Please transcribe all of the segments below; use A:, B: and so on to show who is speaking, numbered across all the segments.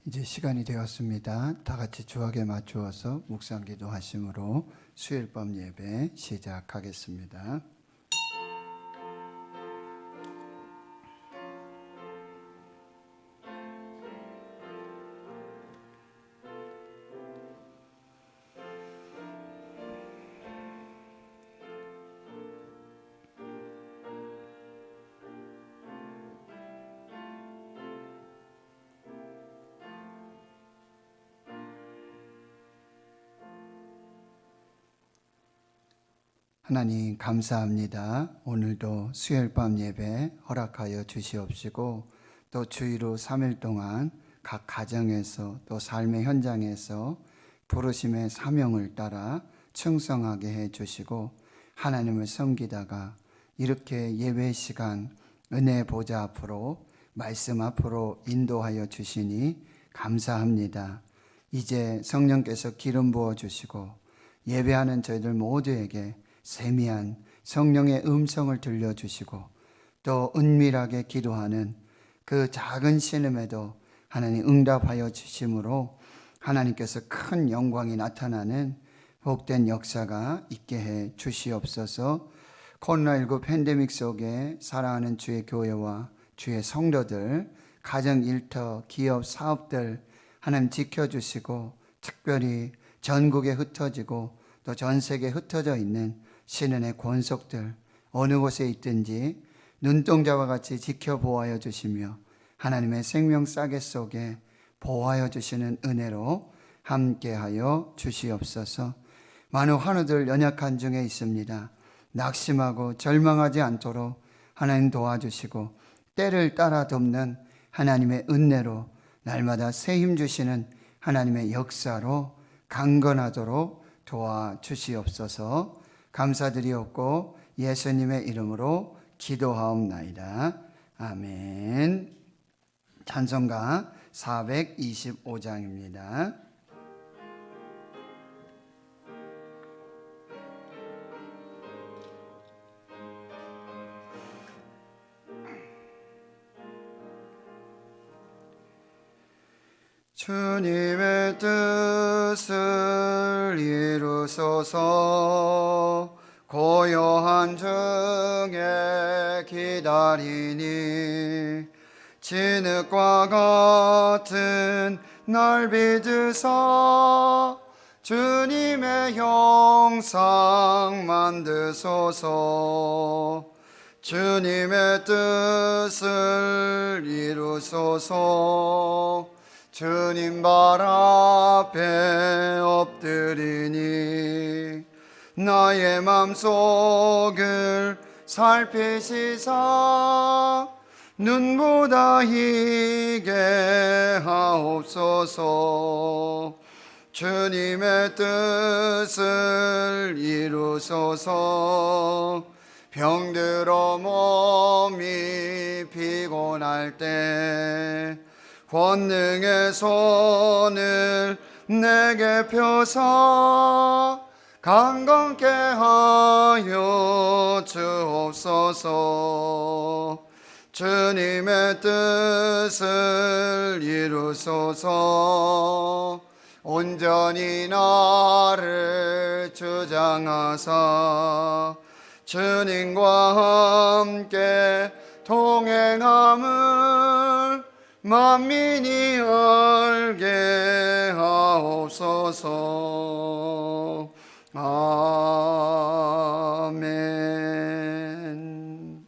A: 이제 시간이 되었습니다. 다 같이 주악에 맞추어서 묵상 기도하심으로 수요일 밤 예배 시작하겠습니다. 하나님 감사합니다. 오늘도 수요일 밤 예배 허락하여 주시옵시고 또 주의로 3일 동안 각 가정에서 또 삶의 현장에서 부르심의 사명을 따라 충성하게 해 주시고 하나님을 섬기다가 이렇게 예배 시간 은혜 보좌 앞으로 말씀 앞으로 인도하여 주시니 감사합니다. 이제 성령께서 기름 부어 주시고 예배하는 저희들 모두에게 세미한 성령의 음성을 들려주시고 또 은밀하게 기도하는 그 작은 신음에도 하나님 응답하여 주심으로 하나님께서 큰 영광이 나타나는 복된 역사가 있게 해 주시옵소서. 코로나19 팬데믹 속에 사랑하는 주의 교회와 주의 성도들, 가정 일터, 기업, 사업들 하나님 지켜주시고 특별히 전국에 흩어지고 또 전 세계에 흩어져 있는 신은의 권속들 어느 곳에 있든지 눈동자와 같이 지켜보아여 주시며 하나님의 생명 싸개 속에 보호하여 주시는 은혜로 함께하여 주시옵소서. 많은 환우들 연약한 중에 있습니다. 낙심하고 절망하지 않도록 하나님 도와주시고 때를 따라 돕는 하나님의 은혜로 날마다 새 힘 주시는 하나님의 역사로 강건하도록 도와주시옵소서. 감사드리옵고 예수님의 이름으로 기도하옵나이다. 아멘. 찬송가 425장입니다. 주님의 뜻을 이루소서. 고요한 중에 기다리니 진흙과 같은 날 빚으사 주님의 형상 만드소서. 주님의 뜻을 이루소서. 주님 발 앞에 엎드리니 나의 맘속을 살피시사 눈보다 희게 하옵소서. 주님의 뜻을 이루소서. 병들어 몸이 피곤할 때 권능의 손을 내게 펴사 강건케 하여 주옵소서. 주님의 뜻을 이루소서. 온전히 나를 주장하사 주님과 함께 동행함을 만민이 알게 하옵소서. 아멘.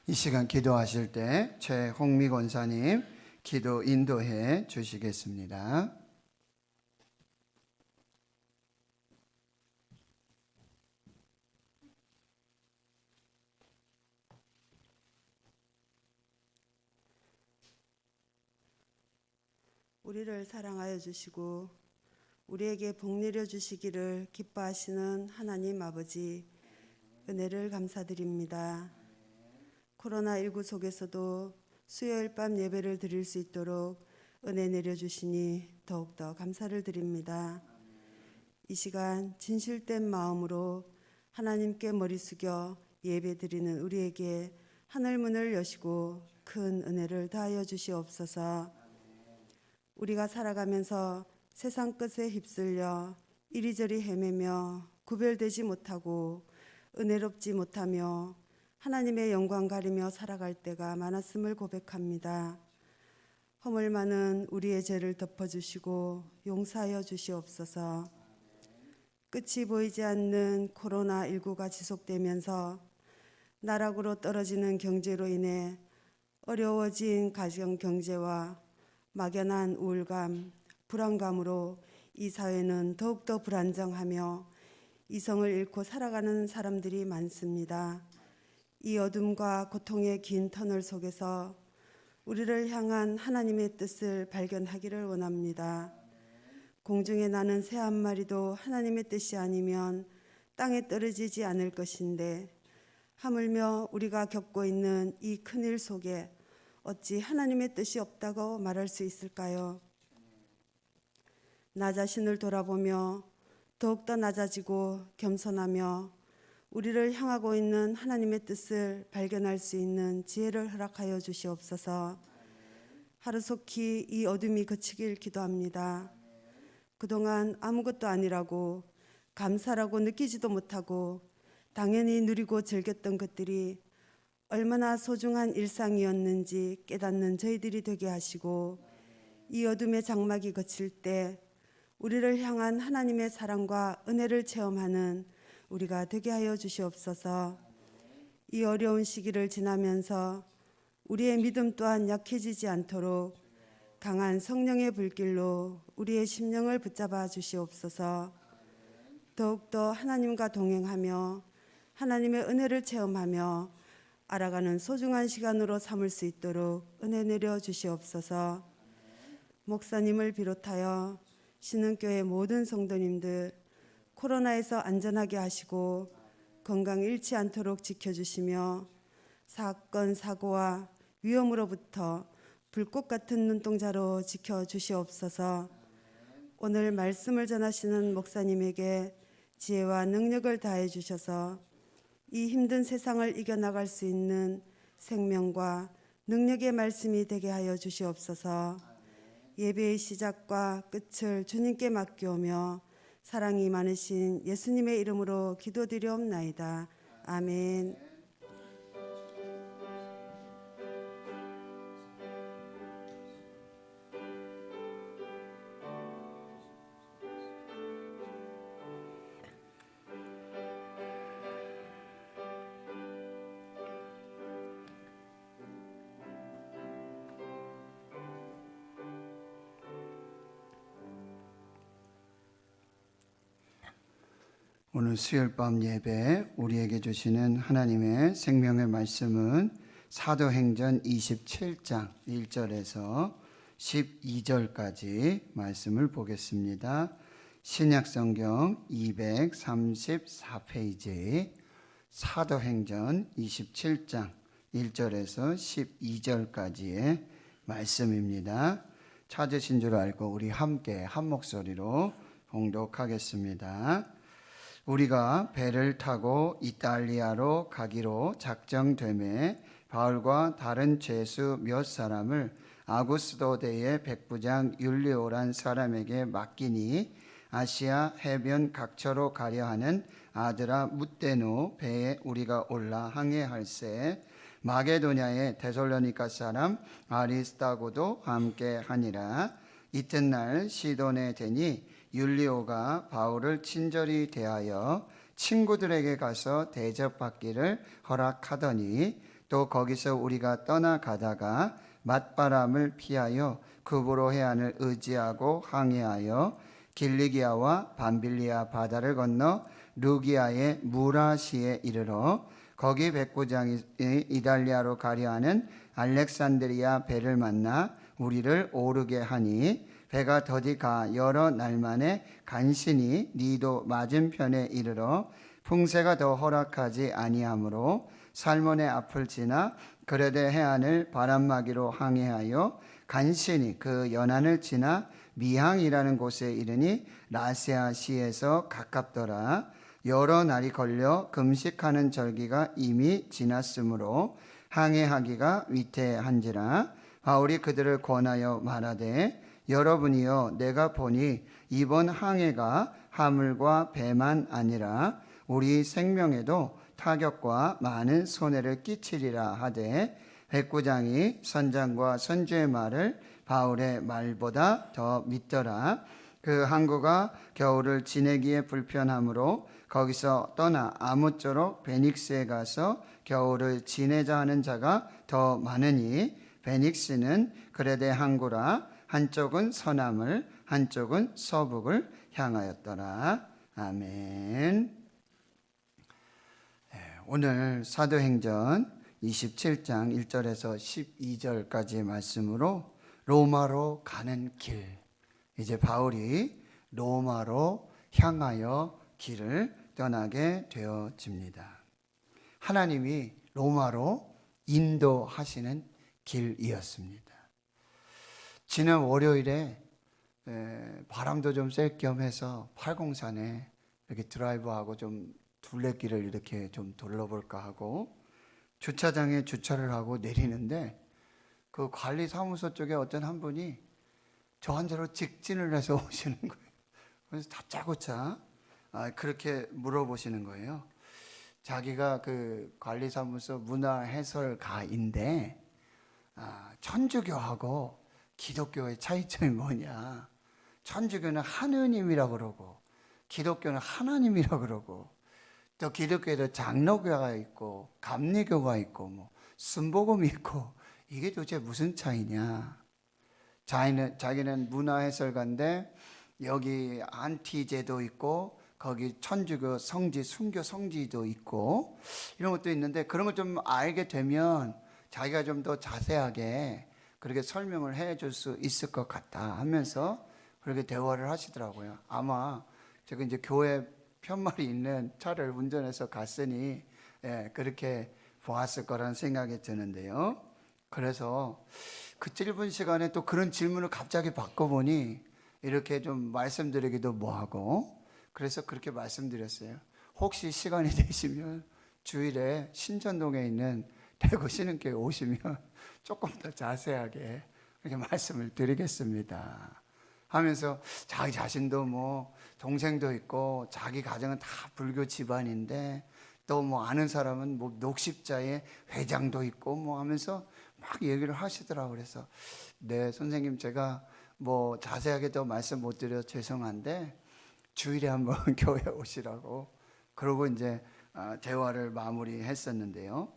A: 이 시간 기도하실 때 최홍미 권사님 기도 인도해 주시겠습니다.
B: 우리를 사랑하여 주시고 우리에게 복 내려 주시기를 기뻐하시는 하나님 아버지, 은혜를 감사드립니다. 코로나19 속에서도 수요일 밤 예배를 드릴 수 있도록 은혜 내려 주시니 더욱더 감사를 드립니다. 이 시간 진실된 마음으로 하나님께 머리 숙여 예배 드리는 우리에게 하늘문을 여시고 큰 은혜를 더하여 주시옵소서. 우리가 살아가면서 세상 끝에 휩쓸려 이리저리 헤매며 구별되지 못하고 은혜롭지 못하며 하나님의 영광 가리며 살아갈 때가 많았음을 고백합니다. 허물 많은 우리의 죄를 덮어주시고 용서하여 주시옵소서. 끝이 보이지 않는 코로나19가 지속되면서 나락으로 떨어지는 경제로 인해 어려워진 가정 경제와 막연한 우울감, 불안감으로 이 사회는 더욱더 불안정하며 이성을 잃고 살아가는 사람들이 많습니다. 이 어둠과 고통의 긴 터널 속에서 우리를 향한 하나님의 뜻을 발견하기를 원합니다. 공중에 나는 새 한 마리도 하나님의 뜻이 아니면 땅에 떨어지지 않을 것인데 하물며 우리가 겪고 있는 이 큰일 속에 어찌 하나님의 뜻이 없다고 말할 수 있을까요? 나 자신을 돌아보며 더욱더 낮아지고 겸손하며 우리를 향하고 있는 하나님의 뜻을 발견할 수 있는 지혜를 허락하여 주시옵소서. 하루속히 이 어둠이 그치길 기도합니다. 그동안 아무것도 아니라고 감사라고 느끼지도 못하고 당연히 누리고 즐겼던 것들이 얼마나 소중한 일상이었는지 깨닫는 저희들이 되게 하시고 이 어둠의 장막이 거칠 때 우리를 향한 하나님의 사랑과 은혜를 체험하는 우리가 되게 하여 주시옵소서. 이 어려운 시기를 지나면서 우리의 믿음 또한 약해지지 않도록 강한 성령의 불길로 우리의 심령을 붙잡아 주시옵소서. 더욱더 하나님과 동행하며 하나님의 은혜를 체험하며 알아가는 소중한 시간으로 삼을 수 있도록 은혜 내려 주시옵소서. 목사님을 비롯하여 신흥교회 모든 성도님들 코로나에서 안전하게 하시고 건강 잃지 않도록 지켜주시며 사건, 사고와 위험으로부터 불꽃 같은 눈동자로 지켜주시옵소서. 오늘 말씀을 전하시는 목사님에게 지혜와 능력을 다해 주셔서 이 힘든 세상을 이겨나갈 수 있는 생명과 능력의 말씀이 되게 하여 주시옵소서. 예배의 시작과 끝을 주님께 맡겨오며 사랑이 많으신 예수님의 이름으로 기도드리옵나이다. 아멘.
A: 오늘 수요일 밤 예배 우리에게 주시는 하나님의 생명의 말씀은 사도행전 27장 1절에서 12절까지 말씀을 보겠습니다. 신약성경 234페이지 사도행전 27장 1절에서 12절까지의 말씀입니다. 찾으신 줄 알고 우리 함께 한 목소리로 봉독하겠습니다. 우리가 배를 타고 이탈리아로 가기로 작정되매 바울과 다른 죄수 몇 사람을 아구스도 대의 백부장 율리오란 사람에게 맡기니 아시아 해변 각처로 가려 하는 아드라 뭇데노 배에 우리가 올라 항해할세 마게도냐의 데살로니가 사람 아리스타고도 함께 하니라. 이튿날 시돈에 되니 율리오가 바울을 친절히 대하여 친구들에게 가서 대접받기를 허락하더니 또 거기서 우리가 떠나가다가 맞바람을 피하여 구브로 해안을 의지하고 항해하여 길리기아와 밤빌리아 바다를 건너 루기아의 무라시에 이르러 거기 백부장이 이달리아로 가려 하는 알렉산드리아 배를 만나 우리를 오르게 하니 배가 더디 가 여러 날 만에 간신히 니도 맞은편에 이르러 풍세가 더 허락하지 아니하므로 살몬의 앞을 지나 그레데 해안을 바람막이로 항해하여 간신히 그 연안을 지나 미항이라는 곳에 이르니 라세아 시에서 가깝더라. 여러 날이 걸려 금식하는 절기가 이미 지났으므로 항해하기가 위태한지라. 바울이 그들을 권하여 말하되 여러분이여 내가 보니 이번 항해가 하물과 배만 아니라 우리 생명에도 타격과 많은 손해를 끼치리라 하되 백부장이 선장과 선주의 말을 바울의 말보다 더 믿더라. 그 항구가 겨울을 지내기에 불편하므로 거기서 떠나 아무쪼록 베닉스에 가서 겨울을 지내자 하는 자가 더 많으니 베닉스는 그레데 항구라. 한쪽은 서남을 한쪽은 서북을 향하였더라. 아멘. 오늘 사도행전 27장 1절에서 12절까지의 말씀으로 로마로 가는 길, 이제 바울이 로마로 향하여 길을 떠나게 되어집니다. 하나님이 로마로 인도하시는 길이었습니다. 지난 월요일에 바람도 좀 쐴 겸 해서 팔공산에 이렇게 드라이브하고 좀 둘레길을 이렇게 좀 둘러볼까 하고 주차장에 주차를 하고 내리는데 그 관리사무소 쪽에 어떤 한 분이 저한테로 직진을 해서 오시는 거예요. 그래서 다짜고짜 그렇게 물어보시는 거예요. 자기가 그 관리사무소 문화해설가인데 천주교하고 기독교의 차이점이 뭐냐. 천주교는 하느님이라고 그러고 기독교는 하나님이라고 그러고 또 기독교에도 장로교가 있고 감리교가 있고 뭐 순복음이 있고 이게 도대체 무슨 차이냐. 자기는 문화해설가인데 여기 안티제도 있고 거기 천주교 성지, 순교 성지도 있고 이런 것도 있는데 그런 걸 좀 알게 되면 자기가 좀 더 자세하게 그렇게 설명을 해줄 수 있을 것 같다 하면서 그렇게 대화를 하시더라고요. 아마 제가 이제 교회 편말이 있는 차를 운전해서 갔으니 그렇게 보았을 거라는 생각이 드는데요. 그래서 그 짧은 시간에 또 그런 질문을 갑자기 바꿔보니 이렇게 좀 말씀드리기도 뭐하고 그래서 그렇게 말씀드렸어요. 혹시 시간이 되시면 주일에 신전동에 있는 대구 신흥교회 오시면 조금 더 자세하게 이렇게 말씀을 드리겠습니다 하면서 자기 자신도 뭐 동생도 있고 자기 가정은 다 불교 집안인데 또 뭐 아는 사람은 뭐 녹십자의 회장도 있고 뭐 하면서 막 얘기를 하시더라고요. 그래서 네 선생님 제가 뭐 자세하게 더 말씀 못 드려 죄송한데 주일에 한번 교회 오시라고 그러고 이제 대화를 마무리했었는데요.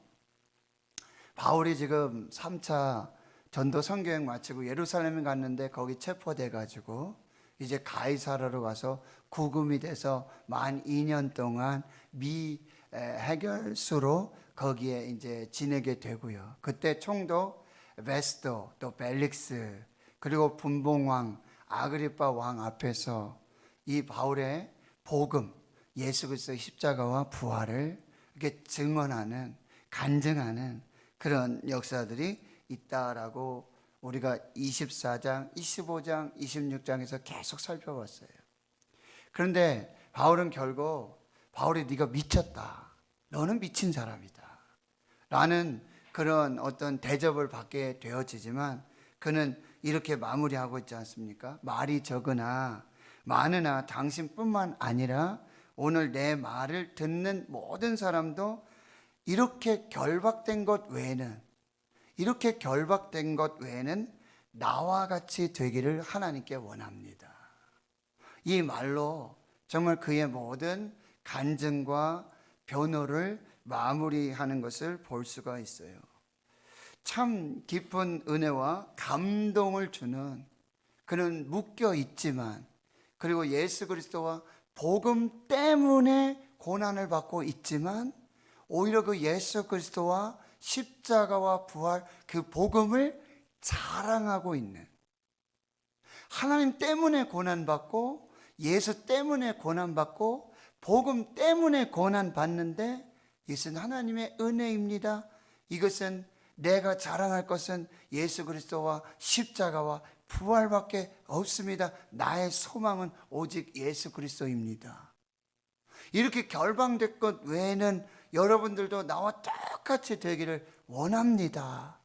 A: 바울이 지금 3차 전도 선교행 마치고 예루살렘에 갔는데 거기 체포돼 가지고 이제 가이사라로 가서 구금이 돼서 만 2년 동안 미 해결수로 거기에 이제 지내게 되고요. 그때 총독 베스도 또 벨릭스 그리고 분봉왕 아그리파 왕 앞에서 이 바울의 복음 예수 그리스도의 십자가와 부활을 이렇게 증언하는 간증하는 그런 역사들이 있다라고 우리가 24장, 25장, 26장에서 계속 살펴봤어요. 그런데 바울은 결국 바울이 네가 미쳤다. 너는 미친 사람이다. 라는 그런 어떤 대접을 받게 되어지지만 그는 이렇게 마무리하고 있지 않습니까? 말이 적으나 많으나 당신뿐만 아니라 오늘 내 말을 듣는 모든 사람도 이렇게 결박된 것 외에는 나와 같이 되기를 하나님께 원합니다. 이 말로 정말 그의 모든 간증과 변호를 마무리하는 것을 볼 수가 있어요. 참 깊은 은혜와 감동을 주는 그는 묶여 있지만 그리고 예수 그리스도와 복음 때문에 고난을 받고 있지만 오히려 그 예수 그리스도와 십자가와 부활 그 복음을 자랑하고 있는 하나님 때문에 고난받고 예수 때문에 고난받고 복음 때문에 고난받는데 이것은 하나님의 은혜입니다. 이것은 내가 자랑할 것은 예수 그리스도와 십자가와 부활밖에 없습니다. 나의 소망은 오직 예수 그리스도입니다. 이렇게 결방된 것 외에는 여러분들도 나와 똑같이 되기를 원합니다.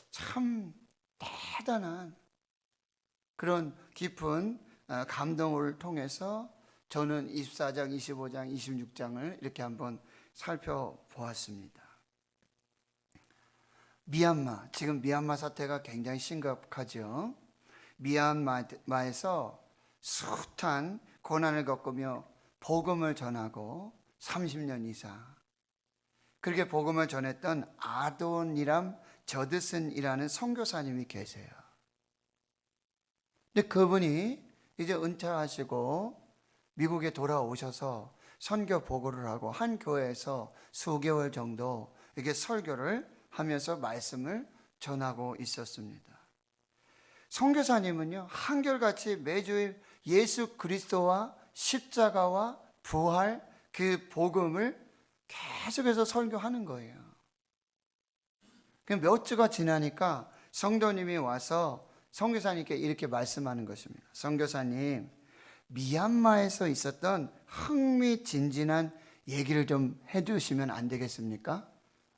A: 참 대단한 그런 깊은 감동을 통해서 저는 24장, 25장, 26장을 이렇게 한번 살펴보았습니다. 미얀마, 지금 미얀마 사태가 굉장히 심각하죠. 미얀마에서 숱한 고난을 겪으며 복음을 전하고 30년 이상 그렇게 복음을 전했던 아도니람 저드슨이라는 선교사님이 계세요. 근데 그분이 이제 은퇴하시고 미국에 돌아오셔서 선교 보고를 하고 한 교회에서 수개월 정도 이렇게 설교를 하면서 말씀을 전하고 있었습니다. 선교사님은요, 한결같이 매주일 예수 그리스도와 십자가와 부활 그 복음을 계속해서 설교하는 거예요. 몇 주가 지나니까 성도님이 와서 선교사님께 이렇게 말씀하는 것입니다. 선교사님, 미얀마에서 있었던 흥미진진한 얘기를 좀 해주시면 안 되겠습니까?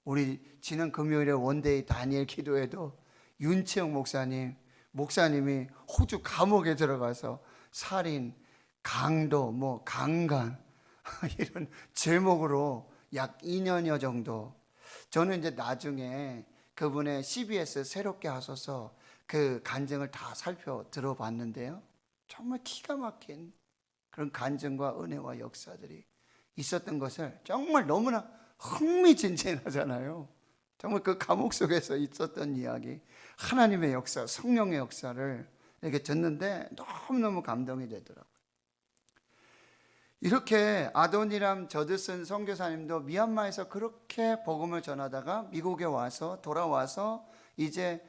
A: 우리 지난 금요일에 원데이 다니엘 기도에도 윤치영 목사님이 호주 감옥에 들어가서 살인, 강도, 강간 이런 제목으로 약 2년여 정도. 저는 이제 나중에 그분의 CBS 새롭게 하셔서 그 간증을 다 들어봤는데요. 정말 기가 막힌 그런 간증과 은혜와 역사들이 있었던 것을 정말 너무나 흥미진진하잖아요. 정말 그 감옥 속에서 있었던 이야기, 하나님의 역사, 성령의 역사를 이렇게 듣는데 너무너무 감동이 되더라고요. 이렇게 아도니람 저드슨 선교사님도 미얀마에서 그렇게 복음을 전하다가 미국에 돌아와서 이제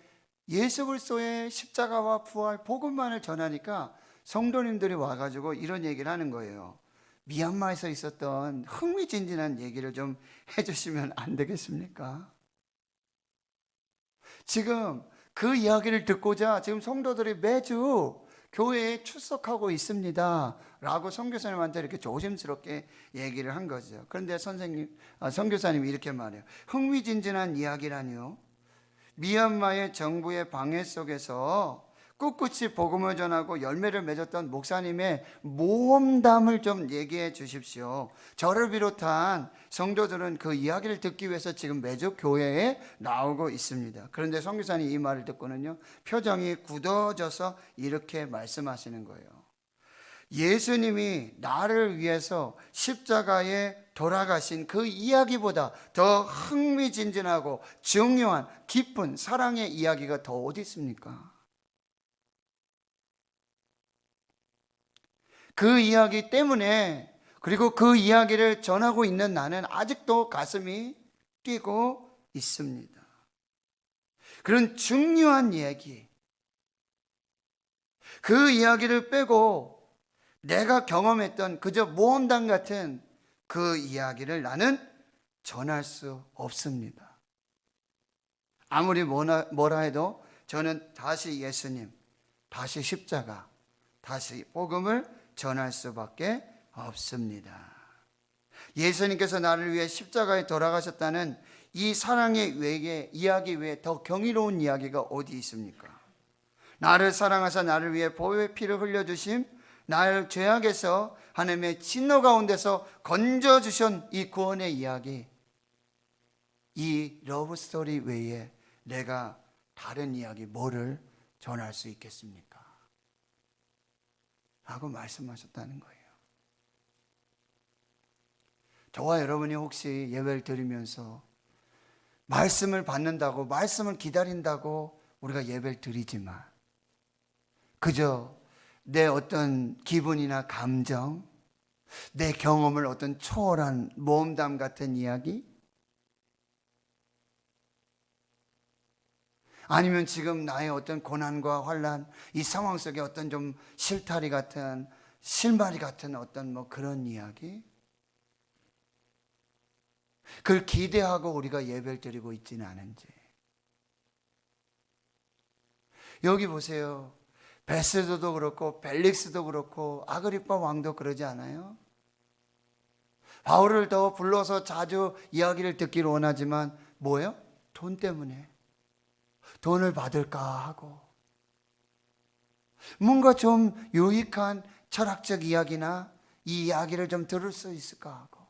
A: 예수 그리스도의 십자가와 부활 복음만을 전하니까 성도님들이 와가지고 이런 얘기를 하는 거예요. 미얀마에서 있었던 흥미진진한 얘기를 좀 해주시면 안 되겠습니까? 지금 그 이야기를 듣고자 지금 성도들이 매주 교회에 출석하고 있습니다 라고 선교사님한테 이렇게 조심스럽게 얘기를 한 거죠. 그런데 선교사님이 이렇게 말해요. 흥미진진한 이야기라니요, 미얀마의 정부의 방해 속에서 꿋꿋이 복음을 전하고 열매를 맺었던 목사님의 모험담을 좀 얘기해 주십시오. 저를 비롯한 성도들은 그 이야기를 듣기 위해서 지금 매주 교회에 나오고 있습니다. 그런데 선교사님 이 말을 듣고는요, 표정이 굳어져서 이렇게 말씀하시는 거예요. 예수님이 나를 위해서 십자가에 돌아가신 그 이야기보다 더 흥미진진하고 중요한 깊은 사랑의 이야기가 더 어디 있습니까? 그 이야기 때문에, 그리고 그 이야기를 전하고 있는 나는 아직도 가슴이 뛰고 있습니다. 그런 중요한 얘기, 그 이야기를 빼고 내가 경험했던 그저 모험담 같은 그 이야기를 나는 전할 수 없습니다. 아무리 뭐라 해도 저는 다시 예수님, 다시 십자가, 다시 복음을 전할 수밖에 없습니다. 예수님께서 나를 위해 십자가에 돌아가셨다는 이 사랑의 이야기 외에 더 경이로운 이야기가 어디 있습니까? 나를 사랑하사 나를 위해 보혈의 피를 흘려주심, 나를 죄악에서 하나님의 진노 가운데서 건져주신 이 구원의 이야기, 이 러브 스토리 외에 내가 다른 이야기 뭐를 전할 수 있겠습니까? 라고 말씀하셨다는 거예요. 저와 여러분이 혹시 예배를 드리면서 말씀을 받는다고, 말씀을 기다린다고 우리가 예배를 드리지만 그저 내 어떤 기분이나 감정, 내 경험을 어떤 초월한 모험담 같은 이야기, 아니면 지금 나의 어떤 고난과 환난, 이 상황 속에 어떤 좀 실타리 같은, 실마리 같은 어떤 그런 이야기, 그걸 기대하고 우리가 예배를 드리고 있지는 않은지. 여기 보세요. 베스도도 그렇고 벨릭스도 그렇고 아그리파 왕도 그러지 않아요? 바울을 더 불러서 자주 이야기를 듣기를 원하지만 뭐예요? 돈 때문에. 돈을 받을까 하고. 뭔가 좀 유익한 철학적 이야기나 이 이야기를 좀 들을 수 있을까 하고.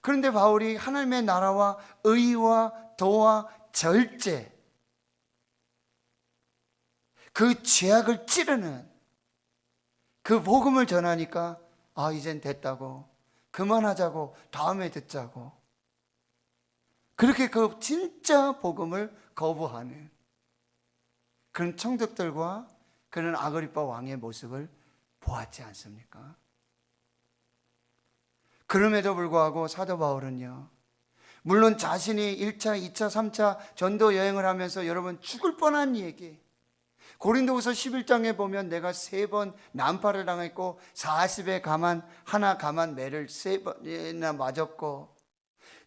A: 그런데 바울이 하나님의 나라와 의와 도와 절제, 그 죄악을 찌르는 그 복음을 전하니까 이젠 됐다고, 그만하자고, 다음에 듣자고, 그렇게 그 진짜 복음을 거부하는 그런 청득들과 그런 아그리파 왕의 모습을 보았지 않습니까? 그럼에도 불구하고 사도 바울은요, 물론 자신이 1차, 2차, 3차 전도 여행을 하면서 여러분 죽을 뻔한 얘기, 고린도후서 11장에 보면 내가 3번 난파를 당했고 40에 가만 매를 3번이나 맞았고,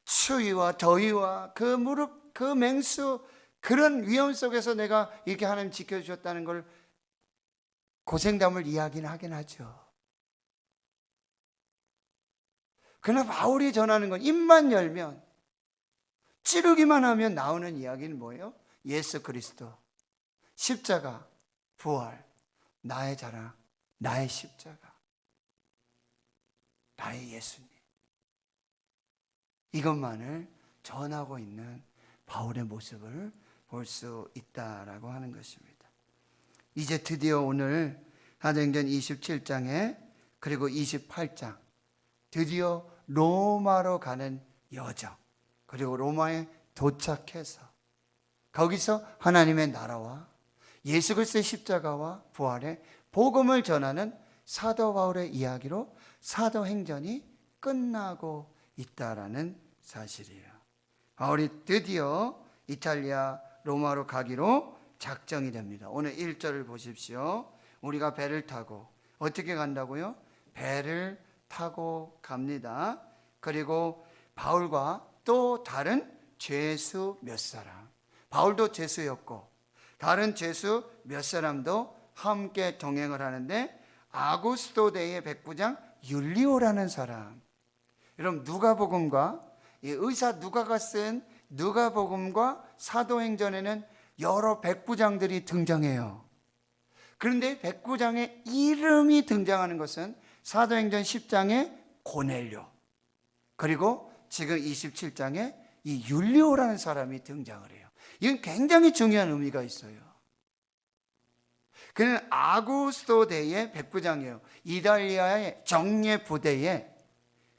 A: 추위와 더위와 그 무릎, 그 맹수, 그런 위험 속에서 내가 이렇게 하나님 지켜주셨다는 걸 고생담을 이야기는 하긴 하죠. 그러나 바울이 전하는 건 입만 열면, 찌르기만 하면 나오는 이야기는 뭐예요? 예수 그리스도, 십자가, 부활, 나의 자랑, 나의 십자가, 나의 예수님. 이것만을 전하고 있는 바울의 모습을 볼 수 있다라고 하는 것입니다. 이제 드디어 오늘 사도행전 27장에 그리고 28장, 드디어 로마로 가는 여정, 그리고 로마에 도착해서 거기서 하나님의 나라와 예수 그리스도의 십자가와 부활의 복음을 전하는 사도 바울의 이야기로 사도행전이 끝나고 있다라는 사실이에요. 바울이 드디어 이탈리아 로마로 가기로 작정이 됩니다. 오늘 1절을 보십시오. 우리가 배를 타고 어떻게 간다고요? 배를 타고 갑니다. 그리고 바울과 또 다른 죄수 몇 사람, 바울도 죄수였고 다른 죄수 몇 사람도 함께 동행을 하는데, 아구스토데의 백부장 율리오라는 사람, 여러분 누가복음과 이 의사 누가가 쓴 누가복음과 사도행전에는 여러 백부장들이 등장해요. 그런데 백부장의 이름이 등장하는 것은 사도행전 10장에 고넬료, 그리고 지금 27장에 이 율리오라는 사람이 등장을 해요. 이건 굉장히 중요한 의미가 있어요. 그는 아구스토데의 백부장이에요. 이탈리아의 정예 부대의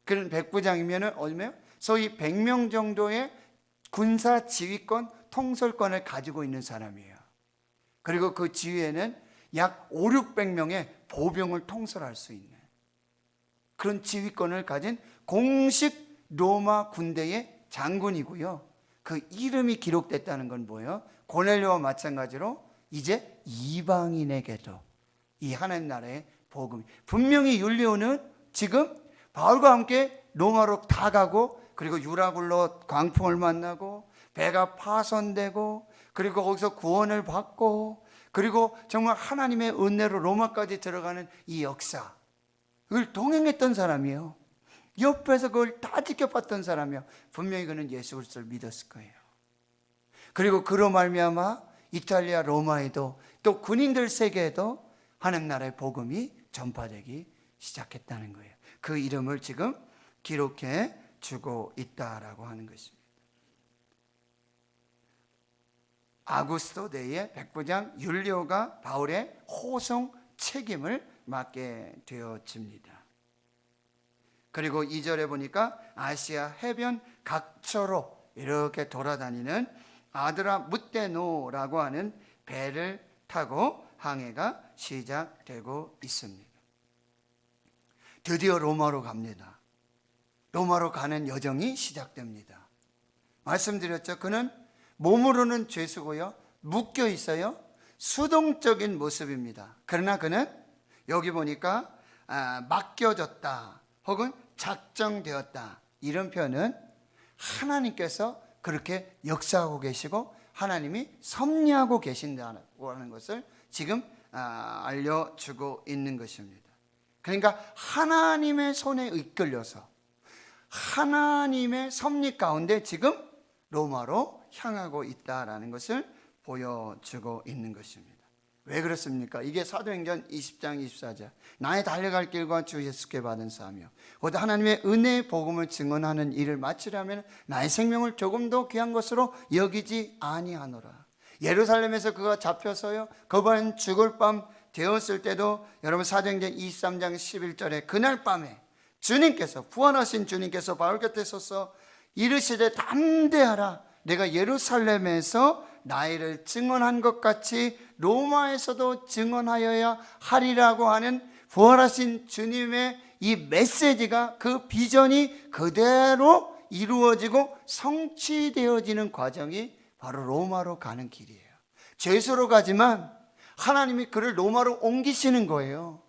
A: 그런 백부장이면은 얼마요? 소위 100명 정도의 군사 지휘권, 통솔권을 가지고 있는 사람이에요. 그리고 그 지휘에는 약 5, 600명의 보병을 통솔할 수 있는 그런 지휘권을 가진 공식 로마 군대의 장군이고요. 그 이름이 기록됐다는 건 뭐예요? 고넬료와 마찬가지로 이제 이방인에게도 이 하나님 나라의 복음이, 분명히 율리오는 지금 바울과 함께 로마로 다 가고, 그리고 유라굴로 광풍을 만나고 배가 파손되고, 그리고 거기서 구원을 받고, 그리고 정말 하나님의 은혜로 로마까지 들어가는 이 역사, 그걸 동행했던 사람이에요. 옆에서 그걸 다 지켜봤던 사람이에요. 분명히 그는 예수 그리스도를 믿었을 거예요. 그리고 그로 말미암아 이탈리아 로마에도 또 군인들 세계에도 하나님 나라의 복음이 전파되기 시작했다는 거예요. 그 이름을 지금 기록해 주고 있다라고 하는 것입니다. 아구스토데의 백부장 율리오가 바울의 호송 책임을 맡게 되어집니다. 그리고 2절에 보니까 아시아 해변 각처로 이렇게 돌아다니는 아드라 무테노라고 하는 배를 타고 항해가 시작되고 있습니다. 드디어 로마로 갑니다. 로마로 가는 여정이 시작됩니다. 말씀드렸죠. 그는 몸으로는 죄수고요, 묶여 있어요. 수동적인 모습입니다. 그러나 그는 여기 보니까 맡겨졌다 혹은 작정되었다, 이런 표현은 하나님께서 그렇게 역사하고 계시고 하나님이 섭리하고 계신다고 하는 것을 지금 알려주고 있는 것입니다. 그러니까 하나님의 손에 이끌려서 하나님의 섭리 가운데 지금 로마로 향하고 있다라는 것을 보여주고 있는 것입니다. 왜 그렇습니까? 이게 사도행전 20장 24절 나의 달려갈 길과 주 예수께 받은 사며 곧 하나님의 은혜의 복음을 증언하는 일을 마치려면 나의 생명을 조금도 귀한 것으로 여기지 아니하노라. 예루살렘에서 그가 잡혀서요 거반 죽을 밤 되었을 때도 여러분 사도행전 23장 11절에 그날 밤에 주님께서 부활하신 주님께서 바울 곁에 서서 이르시되 담대하라 내가 예루살렘에서 나이를 증언한 것 같이 로마에서도 증언하여야 하리라고 하는 부활하신 주님의 이 메시지가 그 비전이 그대로 이루어지고 성취되어지는 과정이 바로 로마로 가는 길이에요. 죄수로 가지만 하나님이 그를 로마로 옮기시는 거예요.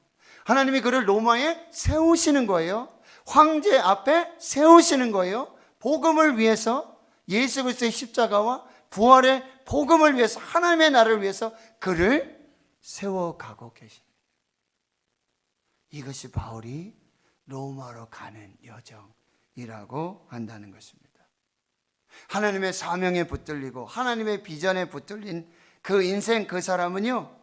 A: 하나님이 그를 로마에 세우시는 거예요. 황제 앞에 세우시는 거예요. 복음을 위해서 예수 그리스도의 십자가와 부활의 복음을 위해서 하나님의 나라를 위해서 그를 세워가고 계십니다. 이것이 바울이 로마로 가는 여정이라고 한다는 것입니다. 하나님의 사명에 붙들리고 하나님의 비전에 붙들린 그 인생 그 사람은요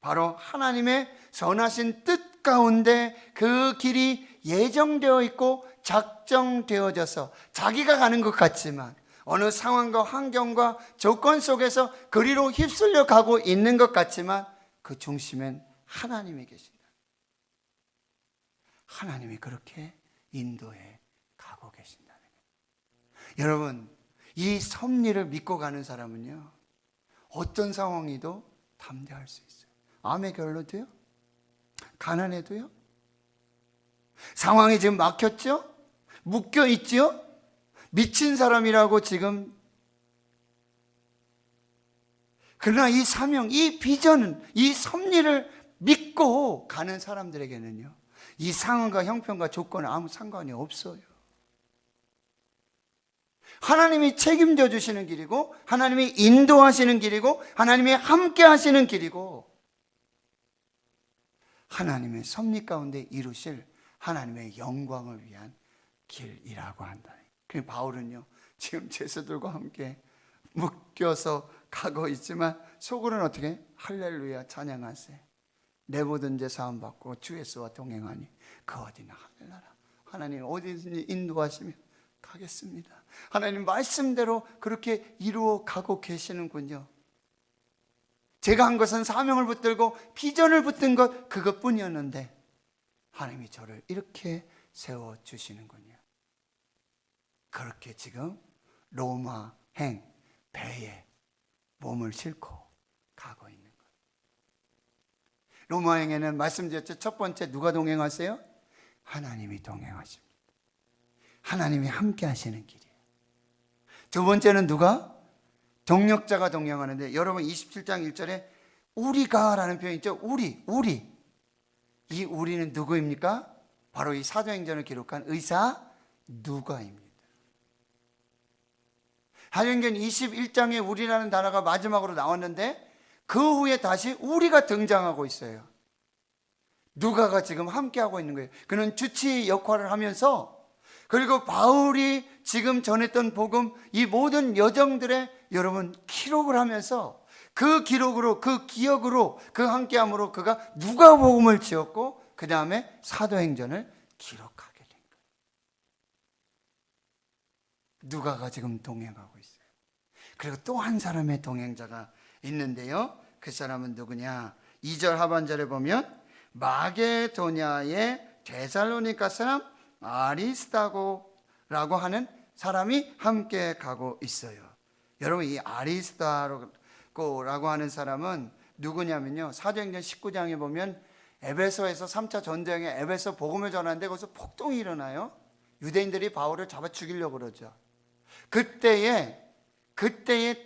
A: 바로 하나님의 선하신 뜻 가운데 그 길이 예정되어 있고 작정되어져서 자기가 가는 것 같지만 어느 상황과 환경과 조건 속에서 그리로 휩쓸려 가고 있는 것 같지만 그 중심엔 하나님이 계신다. 하나님이 그렇게 인도해 가고 계신다는 거예요. 여러분 이 섭리를 믿고 가는 사람은요 어떤 상황이도 담대할 수 있어요. 암의 결로도요, 가난해도요, 상황이 지금 막혔죠, 묶여 있죠, 미친 사람이라고 지금. 그러나 이 사명, 이 비전은, 이 섭리를 믿고 가는 사람들에게는요 이 상황과 형편과 조건은 아무 상관이 없어요. 하나님이 책임져 주시는 길이고 하나님이 인도하시는 길이고 하나님이 함께 하시는 길이고 하나님의 섭리 가운데 이루실 하나님의 영광을 위한 길이라고 한다. 그래서 바울은요 지금 제수들과 함께 묶여서 가고 있지만 속으로는 어떻게? 할렐루야 찬양하세. 내 모든 죄 사함 받고 주 예수와 동행하니 그 어디나 하늘나라. 하나님 어디든지 인도하시면 가겠습니다. 하나님 말씀대로 그렇게 이루어 가고 계시는군요. 제가 한 것은 사명을 붙들고 비전을 붙든 것 그것뿐이었는데 하나님이 저를 이렇게 세워주시는군요. 그렇게 지금 로마행 배에 몸을 싣고 가고 있는 거예요. 로마행에는 말씀드렸죠. 첫 번째 누가 동행하세요? 하나님이 동행하십니다. 하나님이 함께 하시는 길이에요. 두 번째는 누가? 동력자가 동행하는데 여러분 27장 1절에 우리가 라는 표현이 있죠. 우리. 이 우리는 누구입니까? 바로 이 사도행전을 기록한 의사 누가입니다. 사도행전 21장에 우리라는 단어가 마지막으로 나왔는데 그 후에 다시 우리가 등장하고 있어요. 누가가 지금 함께하고 있는 거예요. 그는 주치 역할을 하면서 그리고 바울이 지금 전했던 복음 이 모든 여정들의 여러분 기록을 하면서 그 기록으로 그 기억으로 그 함께함으로 그가 누가복음을 지었고 그 다음에 사도행전을 기록하게 된 거예요. 누가가 지금 동행하고 있어요. 그리고 또 한 사람의 동행자가 있는데요. 그 사람은 누구냐? 2절 하반절에 보면 마게도냐의 데살로니가 사람 아리스다고라고 하는 사람이 함께 가고 있어요. 여러분 이 아리스다고라고 하는 사람은 누구냐면요. 사도행전 19장에 보면 에베소에서 3차 전쟁에 에베소 복음을 전하는데 거기서 폭동이 일어나요. 유대인들이 바울을 잡아 죽이려고 그러죠. 그때에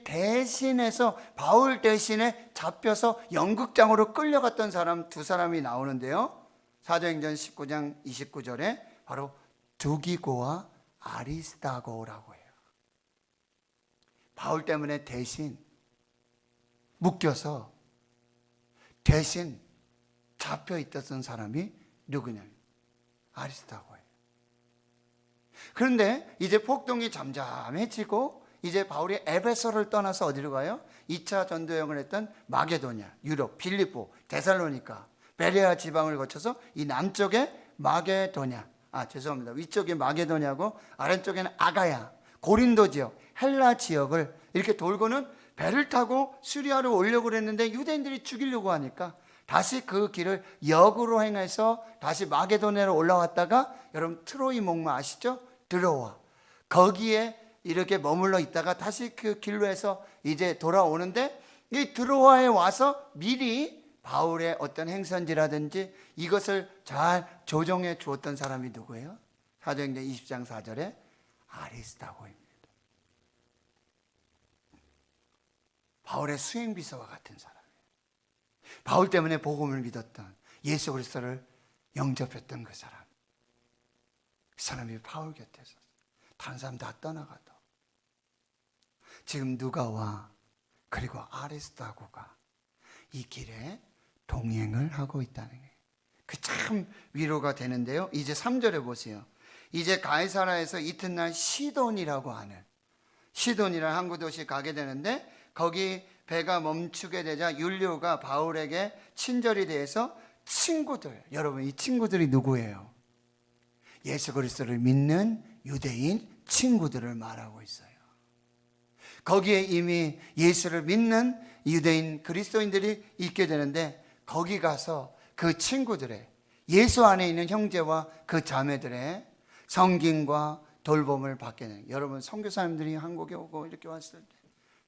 A: 대신해서 바울 대신에 잡혀서 연극장으로 끌려갔던 사람 두 사람이 나오는데요. 사도행전 19장 29절에 바로 두기고와 아리스다고라고 해요. 바울 때문에 대신 묶여서 대신 잡혀 있었던 사람이 누구냐? 아리스다고예요. 그런데 이제 폭동이 잠잠해지고 이제 바울이 에베소를 떠나서 어디로 가요? 2차 전도 여행을 했던 마게도냐, 유럽, 빌립보, 데살로니가, 베레아 지방을 거쳐서 이 남쪽에 마게도냐, 죄송합니다. 위쪽에 마게도냐고 아래쪽에는 아가야, 고린도 지역, 헬라 지역을 이렇게 돌고는 배를 타고 수리아로 오려고 그랬는데 유대인들이 죽이려고 하니까 다시 그 길을 역으로 행해서 다시 마게도냐로 올라왔다가 여러분 트로이 목마 아시죠? 드로아. 거기에 이렇게 머물러 있다가 다시 그 길로 해서 이제 돌아오는데 이 드로아에 와서 미리 바울의 어떤 행선지라든지 이것을 잘 조정해 주었던 사람이 누구예요? 사도행전 20장 4절에 아리스다고입니다. 바울의 수행비서와 같은 사람이에요. 바울 때문에 복음을 믿었던, 예수 그리스도를 영접했던 그 사람. 그 사람이 바울 곁에 있었어요. 다른 사람 다 떠나가도 지금 누가와 그리고 아리스다고가 이 길에 동행을 하고 있다는 거예요. 그 참 위로가 되는데요. 이제 3절에 보세요. 이제 가이사라에서 이튿날 시돈이라고 하는, 시돈이라는 항구 도시에 가게 되는데 거기 배가 멈추게 되자 율리오가 바울에게 친절히 대해서 친구들, 여러분 이 친구들이 누구예요? 예수 그리스도를 믿는 유대인 친구들을 말하고 있어요. 거기에 이미 예수를 믿는 유대인 그리스도인들이 있게 되는데 거기 가서 그 친구들의, 예수 안에 있는 형제와 그 자매들의 성김과 돌봄을 받게 되는, 여러분 선교사님들이 한국에 오고 이렇게 왔을 때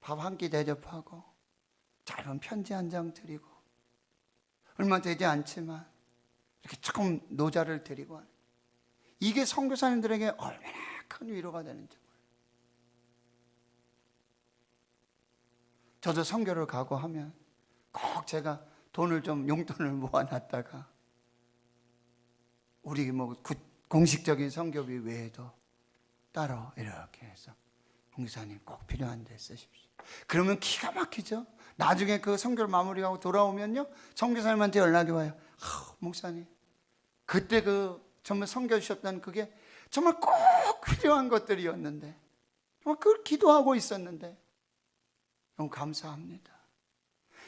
A: 밥 한 끼 대접하고 짧은 편지 한 장 드리고 얼마 되지 않지만 이렇게 조금 노자를 드리고 하는, 이게 선교사님들에게 얼마나 큰 위로가 되는지 몰라요. 저도 선교를 가고 하면 꼭 제가 돈을 좀 용돈을 모아놨다가 우리 공식적인 선교비 외에도 따로 이렇게 해서 공사님 꼭 필요한 데 쓰십시오. 그러면 기가 막히죠. 나중에 그 선교를 마무리하고 돌아오면요, 선교사님한테 연락이 와요. 목사님 그때 그 정말 선교 주셨던 그게 정말 꼭 필요한 것들이었는데 정말 그걸 기도하고 있었는데 너무 감사합니다.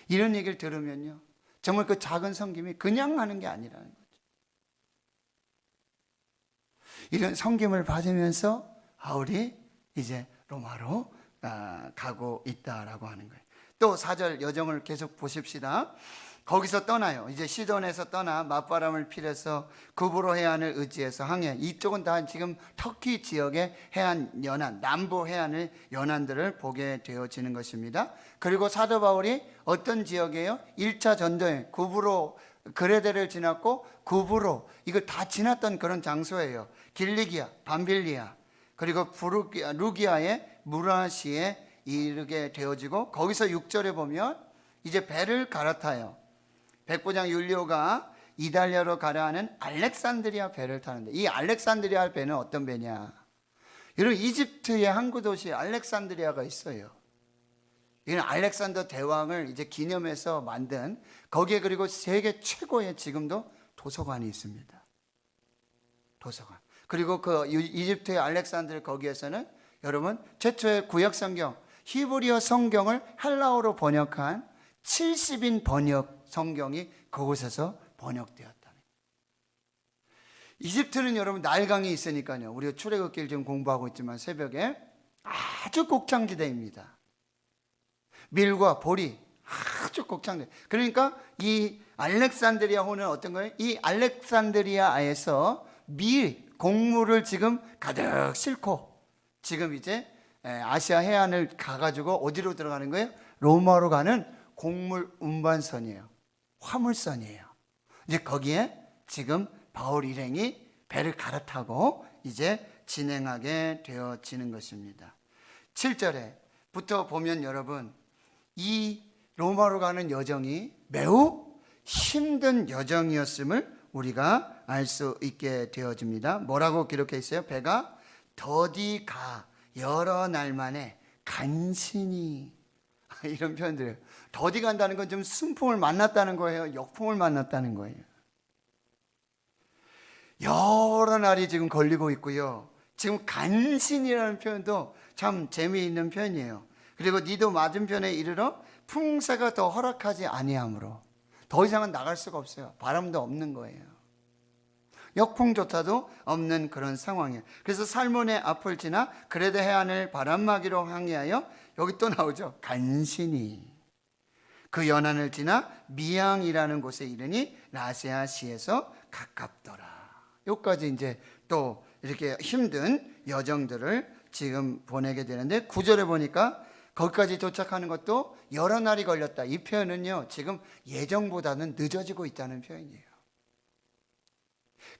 A: 이런 얘기를 들으면요, 정말 그 작은 섬김이 그냥 하는 게 아니라는 거죠. 이런 섬김을 받으면서 바울이 이제 로마로 가고 있다라고 하는 거예요. 또 4절 여정을 계속 보십시다. 거기서 떠나요. 이제 시돈에서 떠나 맞바람을 필해서 구브로 해안을 의지해서 항해. 이쪽은 다 지금 터키 지역의 해안 연안, 남부 해안의 연안들을 보게 되어지는 것입니다. 그리고 사도 바울이 어떤 지역이에요? 1차 전도행 구브로 그레데를 지났고 구브로 이걸 다 지났던 그런 장소예요. 길리기아, 밤빌리아, 그리고 루기아의 무라시에 이르게 되어지고 거기서 6절에 보면 이제 배를 갈아타요. 백부장 율리오가 이달리아로 가려 하는 알렉산드리아 배를 타는데, 이 알렉산드리아 배는 어떤 배냐? 여러분 이집트의 항구 도시 알렉산드리아가 있어요. 이는 알렉산더 대왕을 이제 기념해서 만든, 거기에 그리고 세계 최고의 지금도 도서관이 있습니다. 도서관. 그리고 그 이집트의 알렉산드리아 거기에서는 여러분 최초의 구약 성경 히브리어 성경을 헬라어로 번역한 70인 번역 성경이 그곳에서 번역되었다는. 이집트는 여러분 나일강이 있으니까요. 우리가 출애굽기를 지금 공부하고 있지만 새벽에 아주 곡창지대입니다. 밀과 보리 아주 곡창지대. 그러니까 이 알렉산드리아호는 어떤 거예요? 이 알렉산드리아에서 밀, 곡물을 지금 가득 싣고 지금 이제 아시아 해안을 가가지고 어디로 들어가는 거예요? 로마로 가는 곡물 운반선이에요. 화물선이에요. 이제 거기에 지금 바울 일행이 배를 갈아타고 이제 진행하게 되어지는 것입니다. 7절에부터 보면 여러분 이 로마로 가는 여정이 매우 힘든 여정이었음을 우리가 알 수 있게 되어집니다. 뭐라고 기록해 있어요? 배가 더디 가 여러 날 만에 간신히, 이런 표현들이에요. 더디 간다는 건 좀 순풍을 만났다는 거예요? 역풍을 만났다는 거예요? 여러 날이 지금 걸리고 있고요. 지금 간신이라는 표현도 참 재미있는 표현이에요. 그리고 니도 맞은편에 이르러 풍세가 더 허락하지 아니하므로 더 이상은 나갈 수가 없어요. 바람도 없는 거예요. 역풍조차도 없는 그런 상황이에요. 그래서 살몬의 앞을 지나 그레데 해안을 바람막이로 항해하여 여기 또 나오죠. 간신히 그 연안을 지나 미양이라는 곳에 이르니 라세아 시에서 가깝더라. 여기까지 이제 또 이렇게 힘든 여정들을 지금 보내게 되는데 9절에 보니까 거기까지 도착하는 것도 여러 날이 걸렸다. 이 표현은요, 지금 예정보다는 늦어지고 있다는 표현이에요.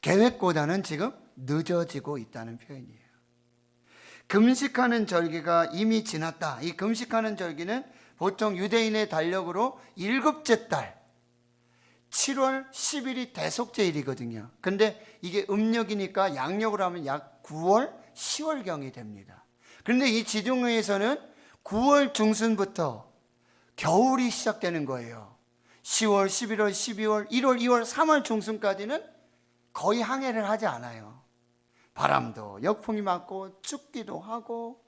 A: 계획보다는 지금 늦어지고 있다는 표현이에요. 금식하는 절기가 이미 지났다. 이 금식하는 절기는 보통 유대인의 달력으로 7째 달 7월 10일이 대속제일이거든요. 근데 이게 음력이니까 양력으로 하면 약 9월, 10월경이 됩니다. 그런데 이 지중해에서는 9월 중순부터 겨울이 시작되는 거예요. 10월, 11월, 12월, 1월, 2월, 3월 중순까지는 거의 항해를 하지 않아요. 바람도 역풍이 맞고 춥기도 하고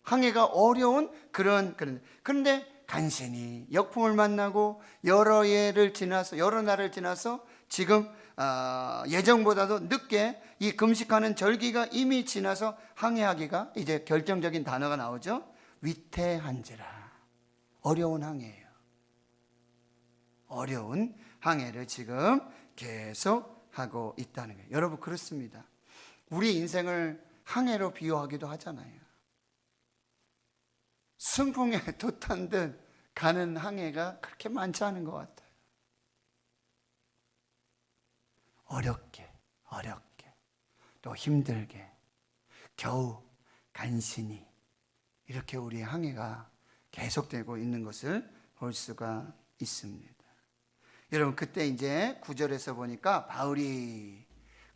A: 항해가 어려운 그런데 간신히 역풍을 만나고 여러 날을 지나서 지금 예정보다도 늦게 이 금식하는 절기가 이미 지나서 항해하기가 이제 결정적인 단어가 나오죠. 위태한지라. 어려운 항해예요. 어려운 항해를 지금 계속 하고 있다는 거예요. 여러분, 그렇습니다. 우리 인생을 항해로 비유하기도 하잖아요. 순풍에 돛탄 듯 가는 항해가 그렇게 많지 않은 것 같아요. 어렵게 또 힘들게 겨우 간신히 이렇게 우리의 항해가 계속되고 있는 것을 볼 수가 있습니다. 여러분, 그때 이제 9절에서 보니까 바울이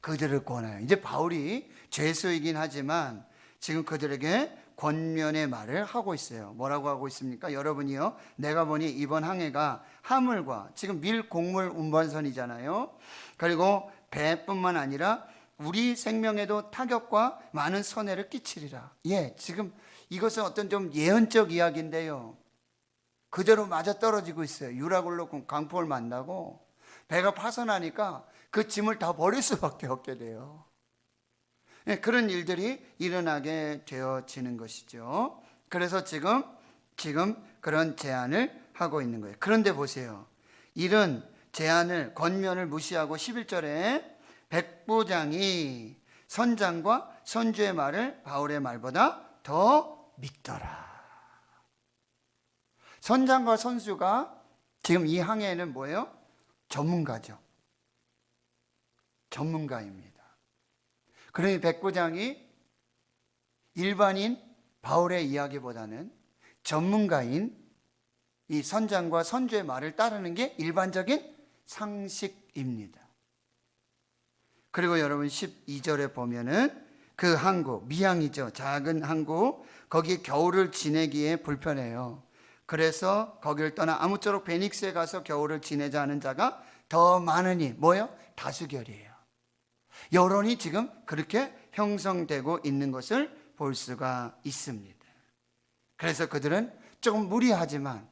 A: 그들을 권해요. 이제 바울이 죄수이긴 하지만 지금 그들에게 권면의 말을 하고 있어요. 뭐라고 하고 있습니까? 여러분이요, 내가 보니 이번 항해가 화물과 지금 밀곡물 운반선이잖아요. 그리고 배뿐만 아니라 우리 생명에도 타격과 많은 손해를 끼치리라. 지금 이것은 어떤 좀 예언적 이야기인데요. 그대로 맞아 떨어지고 있어요. 유라굴로 강풍을 만나고 배가 파손하니까 그 짐을 다 버릴 수밖에 없게 돼요. 그런 일들이 일어나게 되어지는 것이죠. 그래서 지금 그런 제안을 하고 있는 거예요. 그런데 보세요. 이런 제안을, 권면을 무시하고 11절에 백부장이 선장과 선주의 말을 바울의 말보다 더 믿더라. 선장과 선수가 지금 이 항해에는 뭐예요? 전문가죠. 전문가입니다. 그러니 백부장이 일반인 바울의 이야기보다는 전문가인 이 선장과 선주의 말을 따르는 게 일반적인 상식입니다. 그리고 여러분 12절에 보면은 그 항구, 미항이죠. 작은 항구, 거기 겨울을 지내기에 불편해요. 그래서 거기를 떠나 아무쪼록 베닉스에 가서 겨울을 지내자 하는 자가 더 많으니 뭐예요? 다수결이에요. 여론이 지금 그렇게 형성되고 있는 것을 볼 수가 있습니다. 그래서 그들은 조금 무리하지만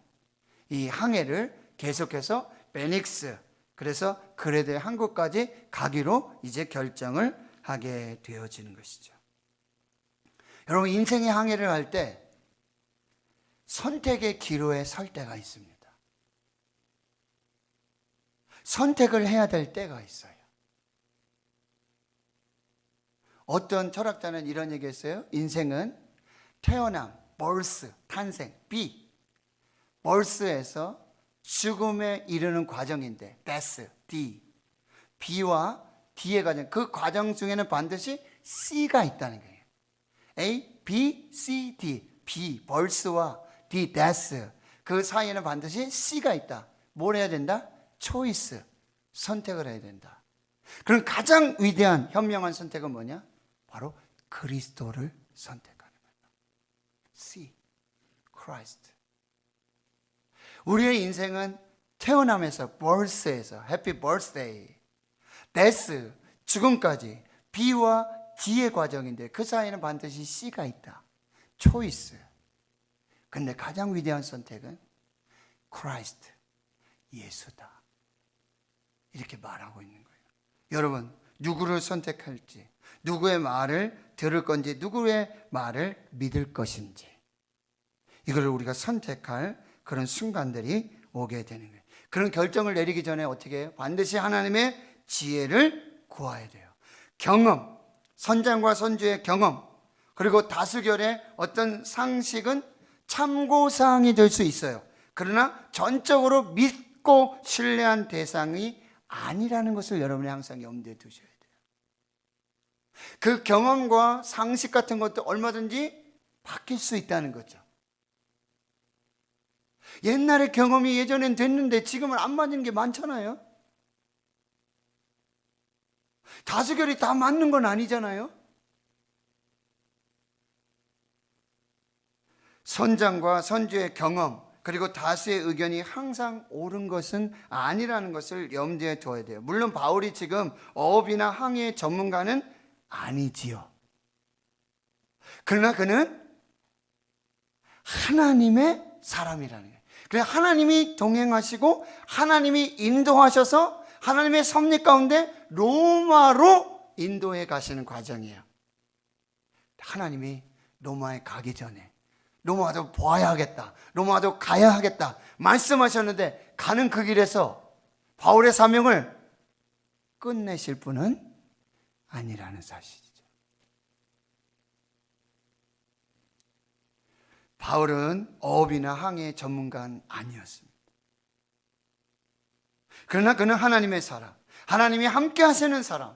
A: 이 항해를 계속해서 베닉스, 그래서 그레데 항구까지 가기로 이제 결정을 하게 되어지는 것이죠. 여러분, 인생의 항해를 할 때 선택의 기로에 설 때가 있습니다. 선택을 해야 될 때가 있어요. 어떤 철학자는 이런 얘기 했어요. 인생은 태어남, birth, 탄생, B, birth에서 죽음에 이르는 과정인데 death, D, B와 D의 과정, 그 과정 중에는 반드시 C가 있다는 거예요. A, B, C, D, B, birth와 D, death, 그 사이에는 반드시 C가 있다. 뭘 해야 된다? choice, 선택을 해야 된다. 그럼 가장 위대한 현명한 선택은 뭐냐? 바로 그리스도를 선택하는 거예요. C, Christ. 우리의 인생은 태어남에서, birth에서, happy birthday, death, 죽음까지 B와 D의 과정인데 그 사이에는 반드시 C가 있다. 초이스. 근데 가장 위대한 선택은 크라이스트, 예수다. 이렇게 말하고 있는 거예요. 여러분, 누구를 선택할지, 누구의 말을 들을 건지, 누구의 말을 믿을 것인지, 이걸 우리가 선택할 그런 순간들이 오게 되는 거예요. 그런 결정을 내리기 전에 어떻게 해요? 반드시 하나님의 지혜를 구해야 돼요. 경험, 선장과 선주의 경험, 그리고 다수결의 어떤 상식은 참고사항이 될 수 있어요. 그러나 전적으로 믿고 신뢰한 대상이 아니라는 것을 여러분이 항상 염두에 두셔야 돼요. 그 경험과 상식 같은 것도 얼마든지 바뀔 수 있다는 거죠. 옛날에 경험이 예전엔 됐는데 지금은 안 맞는 게 많잖아요. 다수결이 다 맞는 건 아니잖아요. 선장과 선주의 경험, 그리고 다수의 의견이 항상 옳은 것은 아니라는 것을 염두에 둬야 돼요. 물론 바울이 지금 어업이나 항해의 전문가는 아니지요. 그러나 그는 하나님의 사람이라는 거예요. 그래서 하나님이 동행하시고 하나님이 인도하셔서 하나님의 섭리 가운데 로마로 인도해 가시는 과정이에요. 하나님이 로마에 가기 전에 로마도 보아야 하겠다, 로마도 가야 하겠다 말씀하셨는데 가는 그 길에서 바울의 사명을 끝내실 분은 아니라는 사실이죠. 바울은 어업이나 항해 전문가는 아니었습니다. 그러나 그는 하나님의 사람, 하나님이 함께 하시는 사람,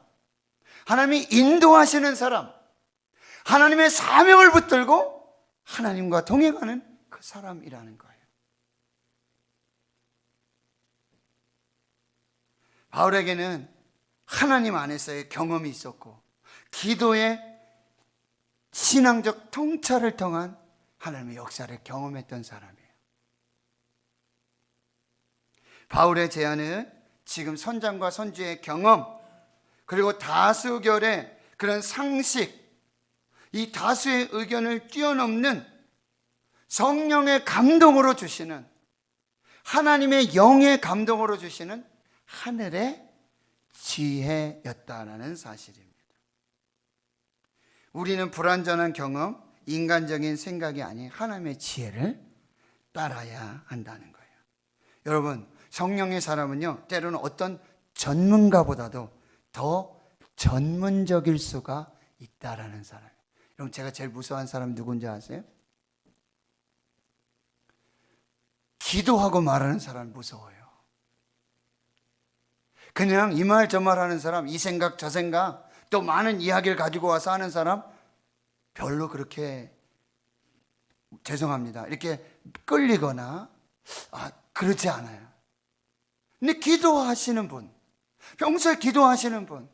A: 하나님이 인도하시는 사람, 하나님의 사명을 붙들고 하나님과 동행하는 그 사람이라는 거예요. 바울에게는 하나님 안에서의 경험이 있었고 기도의 신앙적 통찰을 통한 하나님의 역사를 경험했던 사람이에요. 바울의 제안은 지금 선장과 선주의 경험, 그리고 다수결의 그런 상식, 이 다수의 의견을 뛰어넘는 성령의 감동으로 주시는, 하나님의 영의 감동으로 주시는 하늘의 지혜였다라는 사실입니다. 우리는 불완전한 경험, 인간적인 생각이 아닌 하나님의 지혜를 따라야 한다는 거예요. 여러분, 성령의 사람은요, 때로는 어떤 전문가보다도 더 전문적일 수가 있다라는 사람이에요. 여러분, 제가 제일 무서워하는 사람이 누군지 아세요? 기도하고 말하는 사람이 무서워요. 그냥 이 말 저 말 하는 사람, 이 생각 저 생각, 또 많은 이야기를 가지고 와서 하는 사람 별로 그렇게, 죄송합니다, 이렇게 끌리거나 그렇지 않아요. 근데 기도하시는 분, 평소에 기도하시는 분,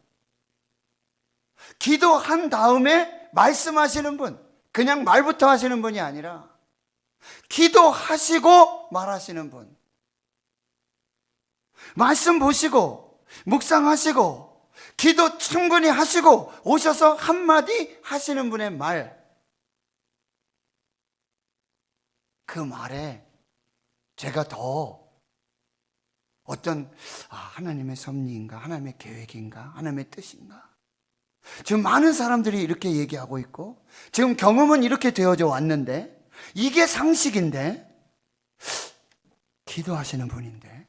A: 기도한 다음에 말씀하시는 분, 그냥 말부터 하시는 분이 아니라 기도하시고 말하시는 분, 말씀 보시고 묵상하시고 기도 충분히 하시고 오셔서 한마디 하시는 분의 말, 그 말에 제가 더 어떤 하나님의 섭리인가, 하나님의 계획인가, 하나님의 뜻인가, 지금 많은 사람들이 이렇게 얘기하고 있고 지금 경험은 이렇게 되어져 왔는데 이게 상식인데, 기도하시는 분인데,